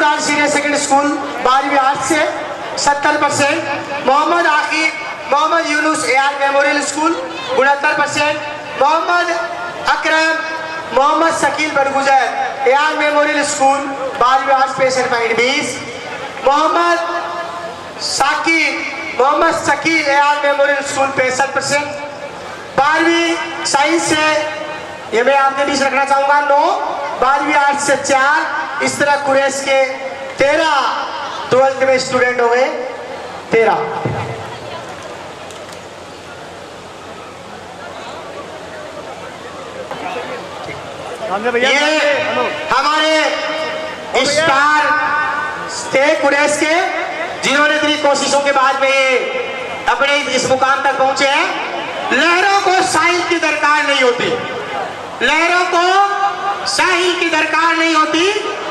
सरदार senior secondary school 12वीं arts से 70%, Mohammad Aqib Mohammad Yunus AR memorial school 69%, Mohammad Akram Mohammad Shakeel Bargujar AR memorial school 12वीं arts 65.20, Mohammad Shakeel AR memorial school 65%, 12वीं science से ये मैं आपके बीच रखना चाहूंगा 9, 12वीं आर्ट्स से 4, इस तरह कुरैश के 13 12th में स्टूडेंट हो गए 13। ये हमारे स्टार थे कुरैश के, जिन्होंने इतनी कोशिशों के बाद में ये अपने इस मुकाम तक पहुंचे हैं। लहरों को साहिल की दरकार नहीं होती, लहरों को साहिल की दरकार नहीं होती,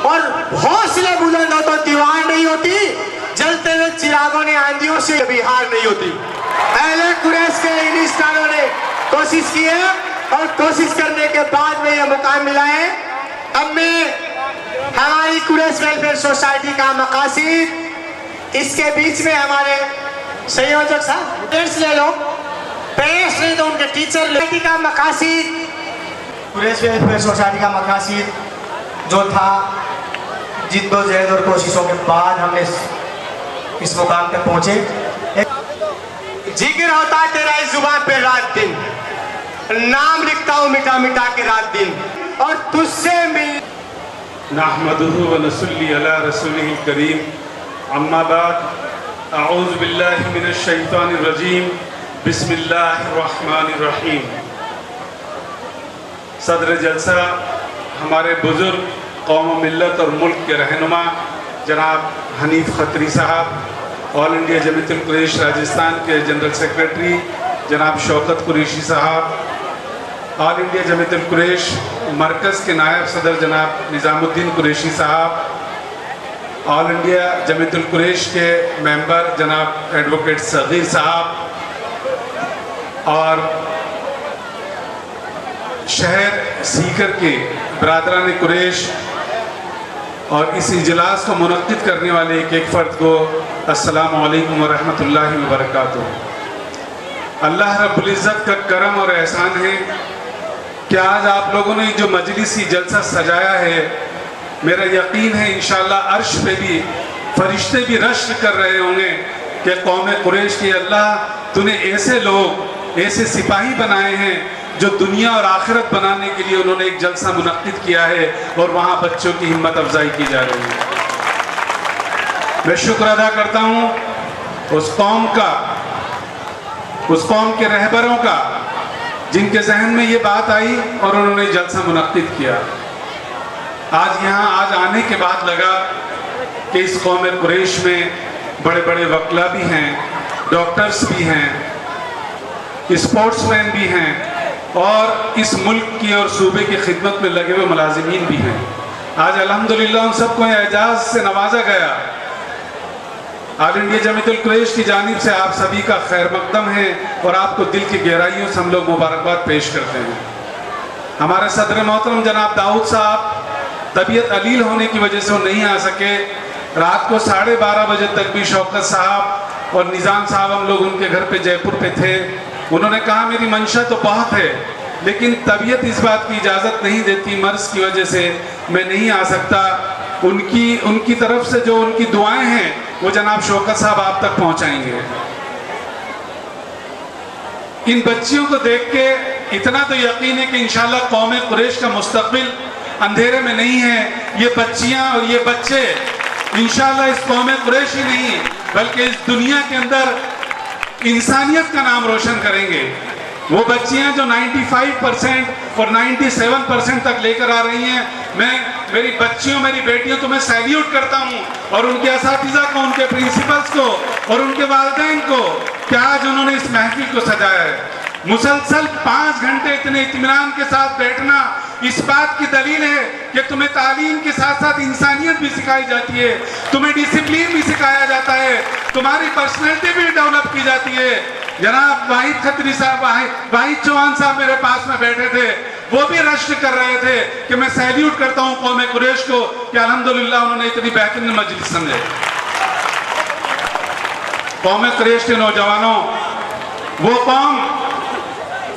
और हौसले बुलंद हो तो दीवार नहीं होती, जलते हुए चिरागों ने आंधियों से कभी हार नहीं होती। पहले कुरैश के इन स्टारों ने कोशिश की है और कोशिश करने के बाद में यह मुकाम मिला है। अब मैं हमारी कुरैश वेलफेयर सोसाइटी का मकासद, इसके बीच में हमारे संयोजक साहब पेरेंट्स ले लो, पेरेंट्स नहीं तो उनके टीचर ले। का मकासद, कुरैश वेलफेयर सोसाइटी का मकासद जो था, जिद्दोजहद और कोशिशों के बाद हमने इस मुकाम तक पहुंचे। जिक्र होता है तेरा इस जुबान पे रात दिन, नाम लिखता हूँ मिटा मिटा के रात दिन, और तुझसे मिल नहमदुहु व नसल्ली अला रसूलिहिल करीम, अम्मा बाद, अऊज़ु बिल्लाहि मिनश शैतानिर रजीम, बिस्मिल्लाहिर रहमानिर रहीम। सदर जलसा हमारे बुजुर्ग कौम मिल्लत और मुल्क के रहनुमा जनाब हनीफ खत्री साहब, ऑल इंडिया जमीयतुल कुरैश राजस्थान के जनरल सेक्रेटरी जनाब शौकत कुरैशी साहब, ऑल इंडिया जमीयतुल कुरैश मरकज़ के नायब सदर जनाब निज़ामुद्दीन कुरैशी साहब, ऑल इंडिया जमीयतुल कुरैश के मेंबर जनाब एडवोकेट सगीर साहब, और शहर सीकर के बरादरान कुरैश और इस इजलास को मुनक्किद करने वाले एक एक फ़र्द को अस्सलामु अलैकुम व रहमतुल्लाहि व बरकातुहू। अल्लाह रब्बुल इज़्ज़त का करम और एहसान है कि आज आप लोगों ने जो मजलिसी जलसा सजाया है, मेरा यकीन है इंशाअल्लाह अर्श पे भी फरिश्ते भी रश्क कर रहे होंगे कि कौम कुरैश की अल्लाह तूने ऐसे लोग, ऐसे सिपाही बनाए हैं जो दुनिया और आखिरत बनाने के लिए उन्होंने एक जलसा मुनक्किद किया है और वहाँ बच्चों की हिम्मत अफजाई की जा रही है। मैं शुक्र अदा करता हूँ उस कौम का, उस कौम के रहबरों का, जिनके जहन में ये बात आई और उन्होंने जलसा मुनक्किद किया। आज आने के बाद लगा कि इस कौम कुरैश में बड़े बड़े वकला भी हैं, डॉक्टर्स भी हैं, स्पोर्ट्समैन भी हैं, और इस मुल्क की और सूबे की खिदमत में लगे हुए मुलाजिमीन भी हैं। आज अल्हम्दुलिल्लाह उन सबको एजाज़ से नवाजा गया। ऑल इंडिया जमीयतुल कुरैश की जानिब से आप सभी का खैर मकदम है और आपको दिल की गहराइयों से हम लोग मुबारकबाद पेश करते हैं। हमारे सदर मोहतरम जनाब दाऊद साहब तबीयत अलील होने की वजह से वो नहीं आ सके। रात को 12:30 बजे तक भी शौकत साहब और निज़ाम साहब हम लोग उनके घर पे जयपुर पे थे। उन्होंने कहा मेरी मंशा तो बहुत है, लेकिन तबीयत इस बात की इजाज़त नहीं देती, मर्ज़ की वजह से मैं नहीं आ सकता। उनकी तरफ से जो उनकी दुआएं हैं वो जनाब शौकत साहब आप तक पहुंचाएंगे। इन बच्चियों को देख के इतना तो यकीन है कि इंशाल्लाह कौम कुरैश का मुस्तकबिल अंधेरे में नहीं है। ये बच्चियां और ये बच्चे इंशाल्लाह इस कौम कुरैश ही नहीं बल्कि इस दुनिया के अंदर इंसानियत का नाम रोशन करेंगे। वो बच्चियां जो 95% और 97% तक लेकर आ रही हैं, मैं मेरी बच्चियों, मेरी बेटियों को मैं सैल्यूट करता हूं, और उनके असातिज़ा को, उनके प्रिंसिपल्स को और उनके वालिदैन को कि आज उन्होंने इस महफिल को सजाया है। मुसलसल 5 घंटे इतने इत्मीनान के साथ बैठना इस बात की दलील है कि तुम्हें तालीम के साथ साथ इंसानियत भी सिखाई जाती है, तुम्हें डिसिप्लिन भी सिखाया जाता है, तुम्हारी पर्सनैलिटी भी डेवलप की जाती है। जनाब वाहिद खत्री साहब, वाहिद चौहान साहब मेरे पास में बैठे थे, वो भी रश्क कर रहे थे कि मैं सैल्यूट करता हूं कौम कुरैश को कि अल्हम्दुलिल्लाह उन्होंने इतनी बेहतरीन मजलिस समझे। कौम कुरैश के नौजवानों, वो कौम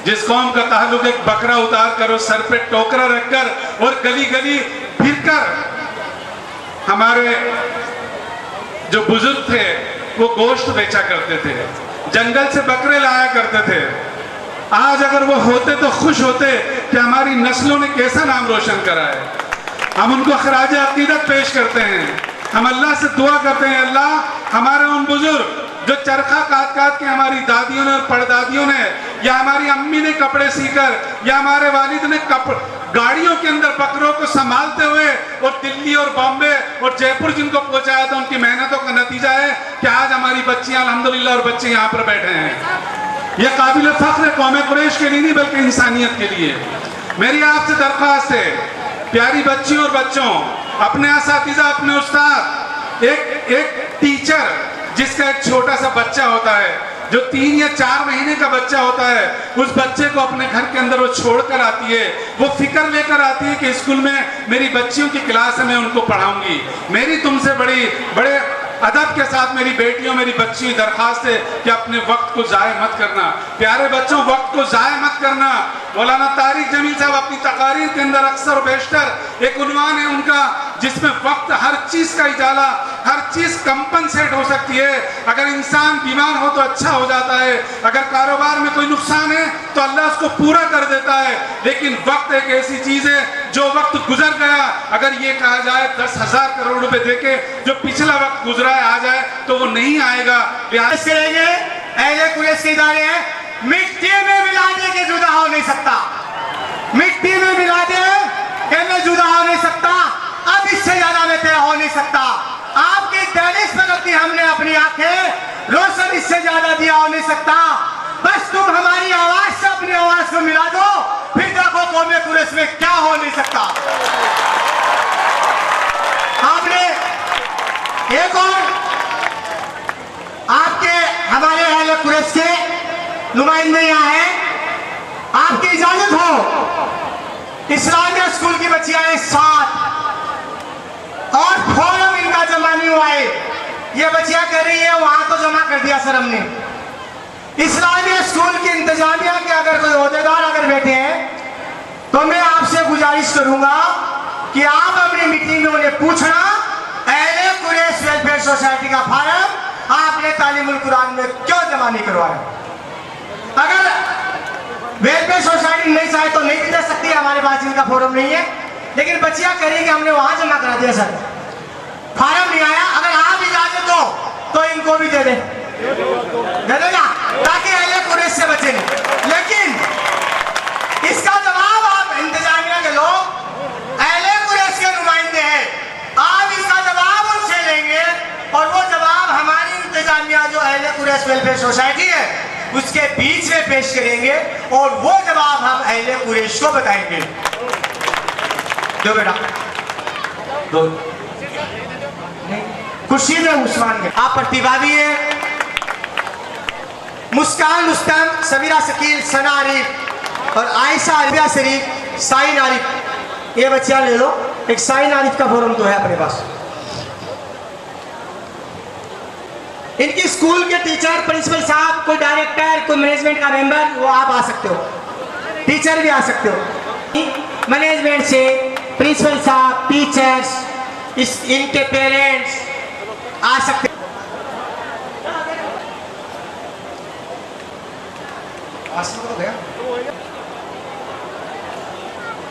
जिस कौम का ताल्लुक एक बकरा उतार कर उस सर पे टोकरा रखकर और गली गली फिरकर हमारे जो बुजुर्ग थे वो गोश्त बेचा करते थे, जंगल से बकरे लाया करते थे। आज अगर वो होते तो खुश होते कि हमारी नस्लों ने कैसा नाम रोशन करा है। हम उनको खराज अकीदत पेश करते हैं, हम अल्लाह से दुआ करते हैं, अल्लाह हमारे उन बुजुर्ग जो चरखा काट काट के हमारी दादियों ने और परदादियों ने या हमारी अम्मी ने कपड़े सीकर या हमारे वालिद ने गाड़ियों के अंदर बकरों को संभालते हुए और दिल्ली और बॉम्बे और जयपुर जिनको पहुंचाया था, उनकी मेहनतों का नतीजा है कि आज हमारी बच्चियां अल्हम्दुलिल्लाह और बच्चे यहाँ पर बैठे हैं। यह काबिल फख्र है कौम कुरैश के लिए नहीं बल्कि इंसानियत के लिए। मेरी आपसे दरख्वास्त है, प्यारी बच्चियों और बच्चों, अपने असातिज़ा, अपने उस्ताद, एक टीचर जिसका एक छोटा सा बच्चा होता है जो 3 या 4 महीने का बच्चा होता है, उस बच्चे को अपने घर के अंदर वो छोड़कर आती है, वो फिक्र लेकर आती है कि स्कूल में मेरी बच्चियों की क्लास है, मैं उनको पढ़ाऊंगी। मेरी तुमसे बड़े अदब के साथ मेरी बेटियों, मेरी बच्ची दरखास्त है कि अपने वक्त को जाय मत करना। प्यारे बच्चों, वक्त को जाय मत करना। मौलाना तारिक जमील साहब अपनी तकारीर के अंदर अक्सर और बेशतर एक उन्वान है उनका जिसमें वक्त हर चीज का इजाला, हर चीज कंपनसेट हो सकती है। अगर इंसान बीमार हो तो अच्छा हो जाता है, अगर कारोबार में कोई नुकसान है तो अल्लाह उसको पूरा कर देता है, लेकिन वक्त एक ऐसी चीज है जो वक्त गुजर गया, अगर ये कहा जाए 10,000 करोड़ रुपए देके जो पिछला वक्त गुजरा है आ जाए तो वो नहीं आएगा। करेंगे अहले कुरैश के इदारे हैं, मिट्टी में मिला दे के जुदा हो नहीं सकता, मिट्टी में मिला दे के मैं जुदा हो नहीं सकता, अब इससे ज्यादा मैं तेरा हो नहीं सकता। आपकी दहलीज पर रखी हमने अपनी आंखें, रोशन इससे ज्यादा दिया हो नहीं सकता। बस तुम हमारी आवाज से अपनी आवाज को मिला दो, फिर देखो कौम कुरैश में क्या हो नहीं सकता। आपने एक और आपके हमारे अहले कुरैश के नुमाइंदे यहाँ हैं, आपकी इजाजत हो इस्लामिया स्कूल की बच्चियां हैं 7 और फॉर्म इनका जमा नहीं हुआ है। ये बच्चियां कह रही है वहां तो जमा कर दिया सर हमने। इस्लामिया स्कूल की इंतजामिया के अगर कोई ओहदेदार अगर बैठे हैं तो मैं आपसे गुजारिश करूंगा कि आप अपनी मीटिंग में उन्हें पूछना अहले कुरैश वेलफेयर सोसाइटी का फार्म आपने तालीमुल कुरान में क्यों जमा नहीं करवाया। अगर वेलफेयर सोसाइटी नहीं चाहे तो नहीं भी दे सकती है, हमारे पास इनका फॉर्म नहीं है, लेकिन बच्चियां करेंगे हमने वहां जमा करा दिया सर, फार्म नहीं आया। अगर आप इजाजत हो तो इनको भी दे देना ताकि अहले कुरैश से बचे नहीं। लेकिन इसका जवाब आप इंतजामिया के लोग अहले कुरैश के नुमाइंदे हैं, आप इसका जवाब उनसे लेंगे और वो जवाब हमारी इंतजामिया जो अहले कुरैश वेलफेयर सोसाइटी है उसके बीच में पेश करेंगे और वो जवाब हम अहले कुरैश को बताएंगे। दो बेटा दो खुशी में उस्मान में आप प्रतिभा भी है, मुस्कान रुस्तम, सबीरा शकील, सना आरिफ और आयशा अरबिया शरीफ, साइन आरिफ, ये बच्चियां ले लो। एक साइन आरिफ का फॉर्म तो है अपने पास। इनकी स्कूल के टीचर, प्रिंसिपल साहब, कोई डायरेक्टर, कोई मैनेजमेंट का मेंबर, वो आप आ सकते हो, टीचर भी आ सकते हो। मैनेजमेंट से प्रिंसिपल साहब, टीचर्स, इनके पेरेंट्स आ सकते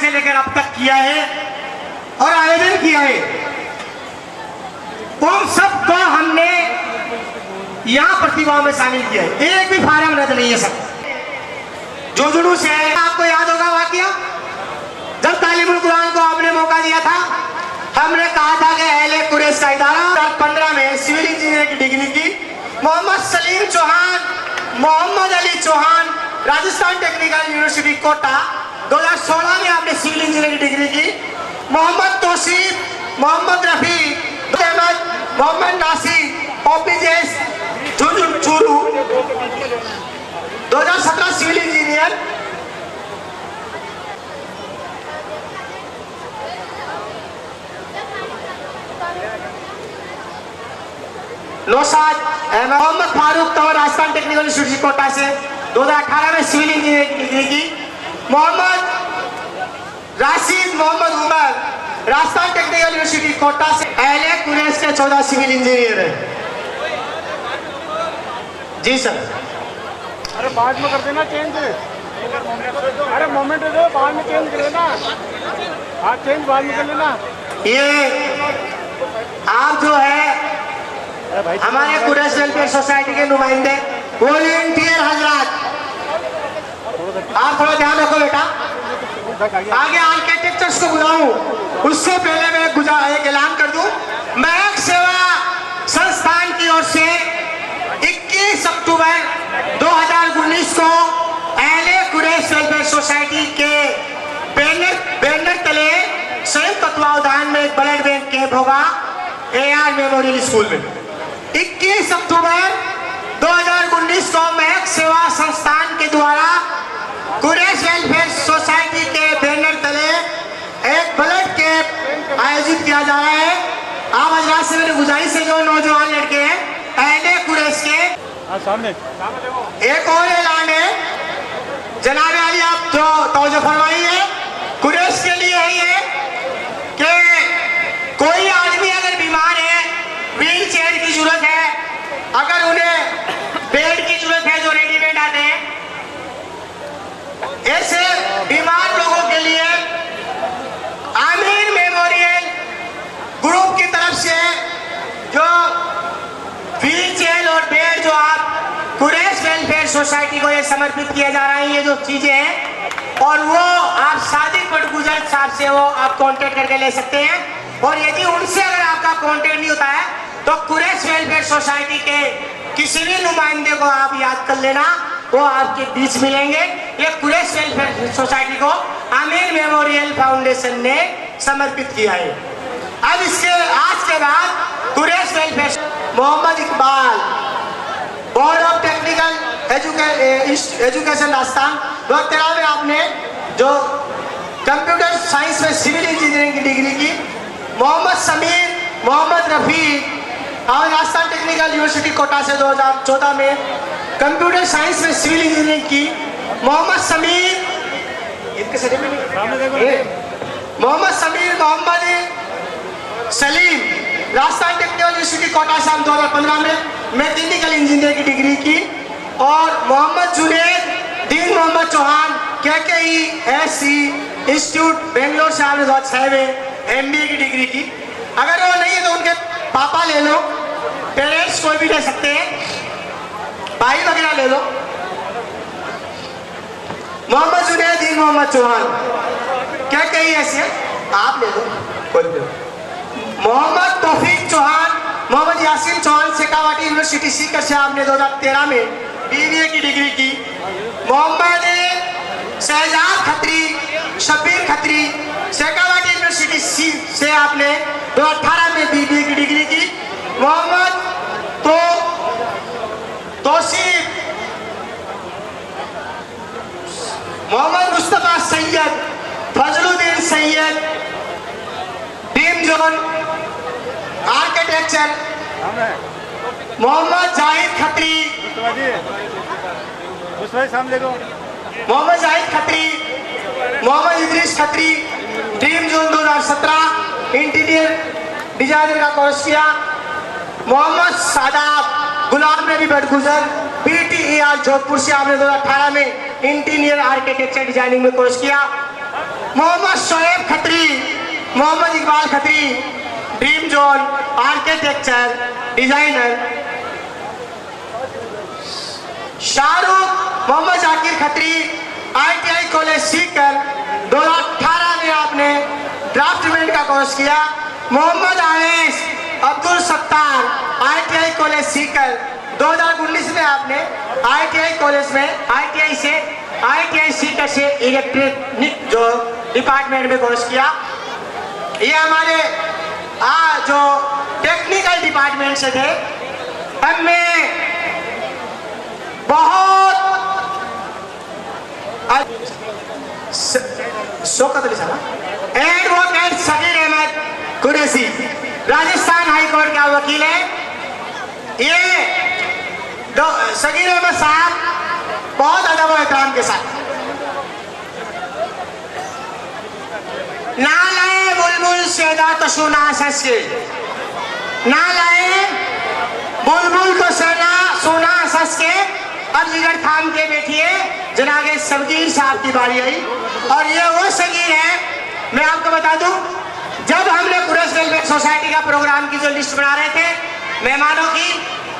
से लेकर अब तक किया है और आयोजन किया है, उन सबको हमने यहां प्रतिभाओं में शामिल किया है। एक भी फार्म रद्द नहीं है सर। जो जुलूस है आपको याद होगा वाकया, जब तालीमुल कुरान को आपने मौका दिया था, हमने कहा था कि अहले कुरैश का इदारा 2015 में सिविल इंजीनियर की डिग्री की, मोहम्मद सलीम चौहान, मोहम्मद अली चौहान, राजस्थान टेक्निकल यूनिवर्सिटी कोटा, 2016 में आपने सिविल इंजीनियर की डिग्री की, मोहम्मद तौसीफ, मोहम्मद रफी, अहमद, मोहम्मद नासिर, ओपीजेस चूरू, 2017 सिविल इंजीनियर, नौशाद मोहम्मद फारूक तौर राजस्थान टेक्निकल इंस्टीट्यूट कोटा से 2018 में सिविल इंजीनियरिंग की डिग्री की। मोहम्मद राशिद मोहम्मद उमर राजस्थान टेक्निकल इंस्टीट्यूट कोटा से अहले कुरैश के 14 सिविल इंजीनियर है। जी सर। अरे बाद में कर देना चेंज, अरे मोमेंट दे दो, बाद में चेंज कर लेना। हाँ चेंज बाद में कर लेना। ये आप जो है हमारे कुरैश वेलफेयर सोसाइटी के नुमाइंदे वॉलेंटियर हजरात, आप थोड़ा ध्यान रखो बेटा। आगे आर्किटेक्चर्स को बुलाऊं उससे पहले मैं एक ऐलान कर दूं, महक सेवा संस्थान की ओर से 21 अक्टूबर 2019 को अहले कुरैश वेलफेयर सोसाइटी के बैनर तले संयुक्त तत्वावधान में एक ब्लड बैंक कैंप होगा AR मेमोरियल स्कूल में। 21 अक्टूबर 2019 को महक सेवा संस्थान के द्वारा कुरैश वेलफेयर सोसाइटी के बैनर तले एक ब्लड कैंप आयोजित किया जा रहा है। आप हजरात से मेरी गुजारिश है, जो नौजवान लड़के हैं अहले कुरैश के, सामने एक और ऐलान है जनाब अली, आप जो तवज्जो फरमाइए। कुरैश के लिए है ये कि कोई आदमी अगर बीमार है, व्हील चेयर की जरूरत है, अगर उन्हें बेड की जरूरत है जो रेडीमेड आते हैं, ऐसे बीमार लोगों के लिए आमीर मेमोरियल ग्रुप की तरफ से जो व्हील चेयर और बेड जो आप कुरैश वेलफेयर सोसाइटी को ये समर्पित किया जा रहा है, ये जो चीजें हैं, और वो आप सादिक बटगुजर साहब से वो आप कांटेक्ट करके ले सकते हैं। और यदि उनसे अगर आपका कांटेक्ट नहीं होता है तो कुरैश वेलफेयर सोसाइटी के किसी भी नुमाइंदे को आप याद कर लेना, वो आपके बीच मिलेंगे। ये कुरैश वेलफेयर सोसाइटी को आमीर मेमोरियल फाउंडेशन ने समर्पित किया है। अब इसके आज के बाद Quraish welfare Mohammad Iqbal board of technical education Rajasthan 2013 में आपने जो कंप्यूटर साइंस में सिविल इंजीनियरिंग की डिग्री की। मोहम्मद समीर मोहम्मद रफी और राजस्थान टेक्निकल यूनिवर्सिटी कोटा से 2014 में कंप्यूटर साइंस में सिविल इंजीनियरिंग की। मोहम्मद समीर मोहम्मद समीर मोहम्मद सलीम राजस्थान टेक्निकल यूनिवर्सिटी कोटा से हम 2015 में मैकेनिकल इंजीनियर की डिग्री की। और मोहम्मद जुनेद दीन मोहम्मद चौहान KKESC इंस्टीट्यूट बेंगलोर से आपने 2006 में MBA की डिग्री की। अगर वो नहीं है तो उनके पापा ले लो, पेरेंट्स कोई भी ले सकते हैं, भाई वगैरह ले लो। मोहम्मद जुनेद दीन मोहम्मद चौहान KKESC आप ले लो, कोई भी। मोहम्मद तौफीक चौहान मोहम्मद यासीन चौहान शेखावाटी यूनिवर्सिटी सीकर से आपने 2013 में BBA की डिग्री की। मोहम्मद शहजाद खत्री शब्बीर खत्री शेखावाटी यूनिवर्सिटी से आपने 2018 में BBA की डिग्री की। Mohammad Tausif Mohammad Mustafa Syed Fazluddin Syed dream zone architecture. Mohammad Zahid Khatri सामने दो। Mohammad Zahid Khatri Mohammad Idris Khatri dream zone 2017 interior designer का कोर्स किया। मोहम्मद सादाब गुलाम नबी बटगुजर PTER जोधपुर से आपने 2018 में इंटीरियर आर्किटेक्चर डिजाइनिंग में कोर्स किया। Mohammad Shoaib Khatri Mohammad Iqbal Khatri dream zone architecture designer. Shahrukh Mohammad Zakir Khatri ITI college Sikar 2018 में आपने ड्राफ्टमैन का कोर्स किया। मोहम्मद आवेश अब्दुल सत्तार ITI कॉलेज सीकर 2019 में आपने ITI कॉलेज में ITI सीकर से इलेक्ट्रॉनिक जो डिपार्टमेंट में कोर्स किया। ये हमारे जो टेक्निकल डिपार्टमेंट से थे, हमें बहुत Shaukat Ali Sahab advocate Sagir Ahmad Qureshi Rajasthan high court का वकील है। सगीर अहमद साहब बहुत अदब और एहतराम के साथ। ना लाए बुलबुल सेदा तो सुना सस के, ना लाए बुलबुल तो सेना सुना सस के। अब जिगर थाम के बैठिए, जनागे सगीर साहब की बारी आई और ये वो सगीर है। मैं आपको बता दूं, जब हमने कुरैश वेलफेयर सोसाइटी का प्रोग्राम की जो लिस्ट बना रहे थे मेहमानों की,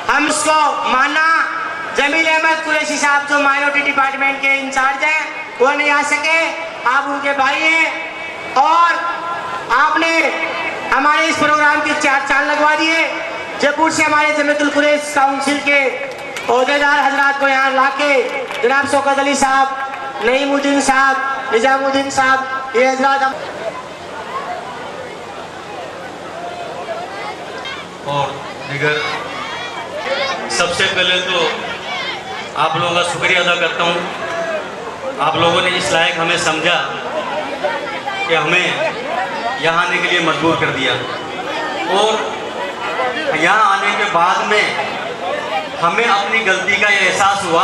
हम उसको माना जमील अहमद कुरैशी साहब जो माइनॉरिटी डिपार्टमेंट के इंचार्ज हैं वो नहीं आ सके, आप उनके भाई हैं और आपने हमारे इस प्रोग्राम की चार चांद लगवा दिए। जयपुर से हमारे जमीयतुल कुरैश काउंसिल के ओहदेदार हजरात को यहाँ लाके जनाब शौकत अली साहब, नईमुद्दीन साहब, निजामुद्दीन साहब, ये हजरात और दिगर, सबसे पहले तो आप लोगों का शुक्रिया अदा करता हूँ। आप लोगों ने इस लायक हमें समझा कि हमें यहाँ आने के लिए मजबूर कर दिया और यहाँ आने के बाद में हमें अपनी गलती का ये एहसास हुआ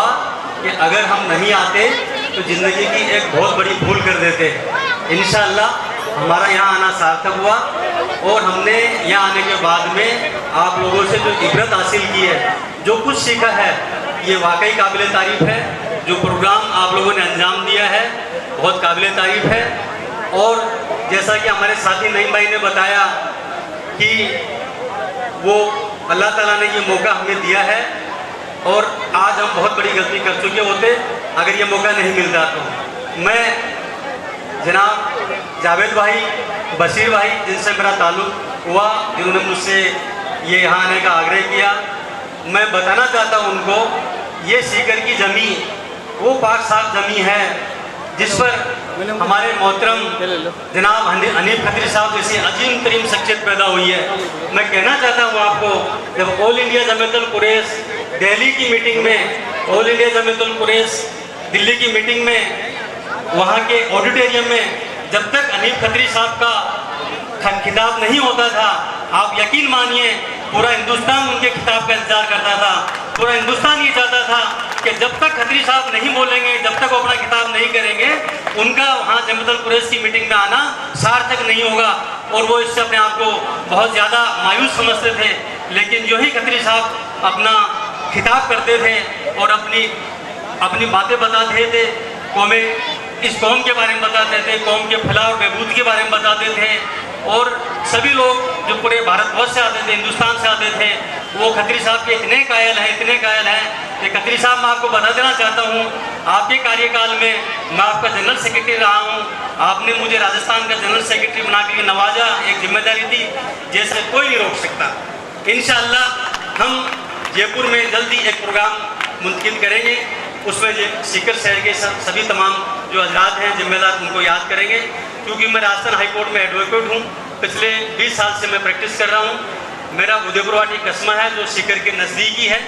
कि अगर हम नहीं आते तो ज़िंदगी की एक बहुत बड़ी भूल कर देते। इंशाअल्लाह हमारा यहाँ आना सार्थक हुआ और हमने यहाँ आने के बाद में आप लोगों से जो इबरत हासिल की है, जो कुछ सीखा है, ये वाकई काबिल तारीफ़ है। जो प्रोग्राम आप लोगों ने अंजाम दिया है बहुत काबिल तारीफ़ है। और जैसा कि हमारे साथी नईम भाई ने बताया कि वो अल्लाह ताला ने ये मौका हमें दिया है और आज हम बहुत बड़ी गलती कर चुके होते अगर ये मौका नहीं मिलता। तो मैं जनाब जावेद भाई, बशीर भाई, जिनसे मेरा ताल्लुक़ हुआ, जिन्होंने मुझसे ये यहाँ आने का आग्रह किया, मैं बताना चाहता हूँ उनको, ये सीकर की ज़मीन वो पाक साफ ज़मीन है जिस पर हमारे मोहतरम जनाब हनीफ खत्री साहब जैसी अजीम तरीन शख्सियत पैदा हुई है। मैं कहना चाहता हूँ आपको, जब ऑल इंडिया जमीयतुल कुरैश दिल्ली की मीटिंग में, ऑल इंडिया जमीयतुल कुरैश दिल्ली की मीटिंग में, वहाँ के ऑडिटोरियम में जब तक हनीफ खत्री साहब का खिताब नहीं होता था, आप यकीन मानिए पूरा हिंदुस्तान उनके खिताब का इंतजार करता था। पूरा हिंदुस्तान ये चाहता था कि जब तक खत्री साहब नहीं बोलेंगे, जब तक वो अपना खिताब नहीं करेंगे, उनका वहाँ जमीयतुल कुरैश की मीटिंग में आना सार्थक नहीं होगा। और वो इससे अपने आप को बहुत ज़्यादा मायूस समझते थे। लेकिन जो ही खत्री साहब अपना खिताब करते थे और अपनी बातें बताते थे, इस कौम के बारे में बताते थे, कौम के फलाह और बहबूद के बारे में बताते थे, और सभी लोग जो पूरे भारतवर्ष से आते थे, हिंदुस्तान से आते थे, वो खत्री साहब के इतने कायल हैं कि खत्री साहब मैं आपको बता देना चाहता हूँ, आपके कार्यकाल में मैं आपका जनरल सेक्रेटरी रहा हूँ। आपने मुझे राजस्थान का जनरल सेक्रेटरी बना के नवाजा, एक जिम्मेदारी दी जैसे कोई नहीं रोक सकता। इंशाअल्लाह हम जयपुर में जल्दी एक प्रोग्राम मुनक़िद करेंगे, उसमें सीकर शहर के सभी तमाम जो हजरात हैं जिम्मेदार, उनको याद करेंगे। क्योंकि मैं राजस्थान हाई कोर्ट में एडवोकेट हूँ, पिछले 20 साल से मैं प्रैक्टिस कर रहा हूँ। मेरा उदयपुरवाटी कस्बा है जो सीकर के नज़दीकी है,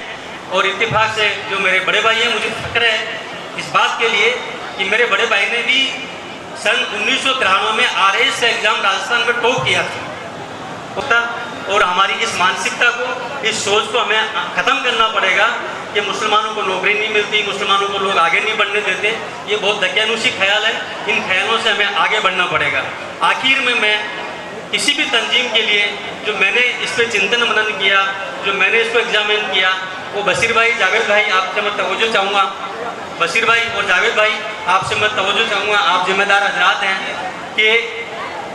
और इत्तेफाक से जो मेरे बड़े भाई हैं, मुझे फ़ख्र है इस बात के लिए कि मेरे बड़े भाई ने भी सन 1993 में RAS का एग्ज़ाम राजस्थान में टॉप किया था। और हमारी इस मानसिकता को, इस सोच को हमें ख़त्म करना पड़ेगा कि मुसलमानों को नौकरी नहीं मिलती, मुसलमानों को लोग आगे नहीं बढ़ने देते। ये बहुत दकियानूसी ख्याल है, इन ख्यालों से हमें आगे बढ़ना पड़ेगा। आखिर में मैं किसी भी तंजीम के लिए जो मैंने इस पर चिंतन मनन किया, जो मैंने इसको एग्जामिन किया, वो बशीर भाई, जावेद भाई, आपसे मैं तवज्जो चाहूँगा, बशीर भाई और जावेद भाई आपसे मैं तवज्जो चाहूँगा, आप जिम्मेदार हजरात हैं कि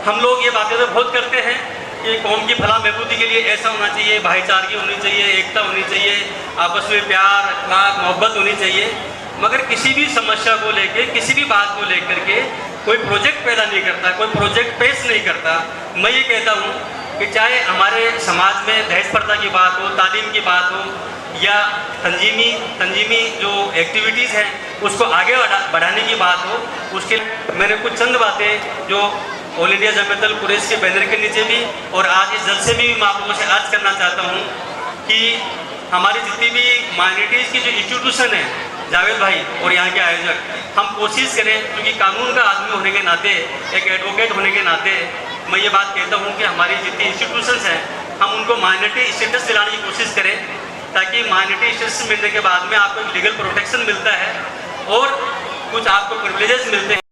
हम लोग ये बातें तो बहुत करते हैं कि कौम की फलाह महबूदी के लिए ऐसा होना चाहिए, भाईचारगी होनी चाहिए, एकता होनी चाहिए, आपस में प्यार, अखलाक, मोहब्बत होनी चाहिए, मगर किसी भी समस्या को लेकर, किसी भी बात को लेकर के कोई प्रोजेक्ट पैदा नहीं करता, कोई प्रोजेक्ट पेश नहीं करता। मैं ये कहता हूँ कि चाहे हमारे समाज में दहेज प्रथा की बात हो, तालीम की बात हो, या तंजीमी जो एक्टिविटीज़ हैं उसको आगे बढ़ाने की बात हो, उसके मैंने कुछ चंद बातें जो ऑल इंडिया जमीयतुल कुरैश के बैनर के नीचे भी और आज इस जलसे में भी मैं आप लोगों से अर्ज करना चाहता हूँ कि हमारी जितनी भी माइनॉरिटीज़ की जो इंस्टीट्यूशन है, जावेद भाई और यहाँ के आयोजक, हम कोशिश करें, क्योंकि कानून का आदमी होने के नाते, एक एडवोकेट होने के नाते मैं ये बात कहता हूँ कि हमारी जितनी इंस्टीट्यूशंस हैं हम उनको माइनॉरिटी स्टेटस दिलाने की कोशिश करें, ताकि माइनॉरिटी स्टेटस मिलने के बाद में आपको एक लीगल प्रोटेक्शन मिलता है और कुछ आपको प्रिविलेजेस मिलते हैं।